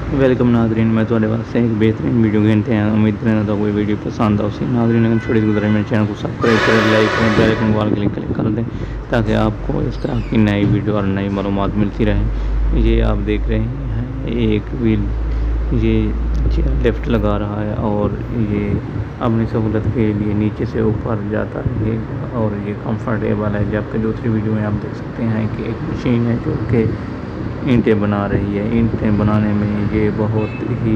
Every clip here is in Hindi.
वेलकम नादरीन, मैं थोड़े वास्ते एक बेहतरीन वीडियो घंटे हैं। उम्मीद करें तो कोई वीडियो पसंद आओ। नादरीन अगर छोटी सी गुजारिश, मेरे चैनल को सब्सक्राइब करें, लाइक करें, बेल आइकन वाल क्लिक कर दें ताकि आपको इस तरह की नई वीडियो और नई मालूमात मिलती रहे। ये आप देख रहे हैं एक व्हील, ये लिफ्ट लगा रहा है और ये अपनी सहूलत के लिए नीचे से ऊपर जाता है और ये कंफर्टेबल है। जबकि दूसरी वीडियो में आप देख सकते हैं कि एक मशीन है जो कि ईंटें बना रही है। ईंटें बनाने में ये बहुत ही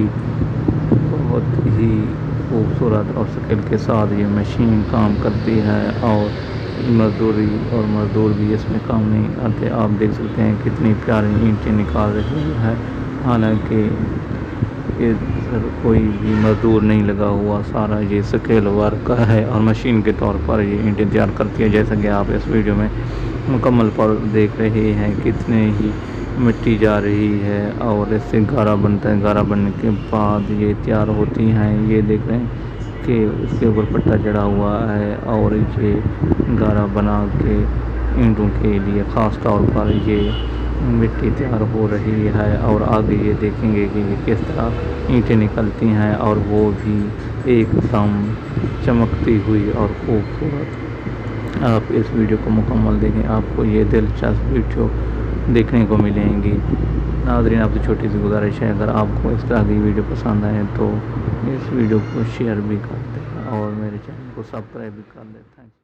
खूबसूरत और स्किल के साथ ये मशीन काम करती है और मज़दूर भी इसमें काम नहीं आते। आप देख सकते हैं कितनी प्यारी ईंटें निकाल रही है। हालांकि इधर कोई भी मज़दूर नहीं लगा हुआ, सारा ये स्किल वर्क है और मशीन के तौर पर ये ईंटें तैयार करती है। जैसा कि आप इस वीडियो में मुकम्मल पर देख रहे हैं कितने ही मिट्टी जा रही है और इससे गारा बनता है। गारा बनने के बाद ये तैयार होती हैं। ये देख रहे हैं कि उसके ऊपर पट्टा चढ़ा हुआ है और ये गारा बना के ईंटों के लिए ख़ास तौर पर ये मिट्टी तैयार हो रही है। और आगे ये देखेंगे कि ये किस तरह ईंटें निकलती हैं और वो भी एकदम चमकती हुई और खूबसूरत। आप इस वीडियो को मुकम्मल देखें, आपको ये दिलचस्प वीडियो देखने को मिलेंगी। नाज़रीन आपसे छोटी सी गुजारिश है, अगर आपको इस तरह की वीडियो पसंद आए तो इस वीडियो को शेयर भी कर दें और मेरे चैनल को सब्सक्राइब भी कर दें। Thank you.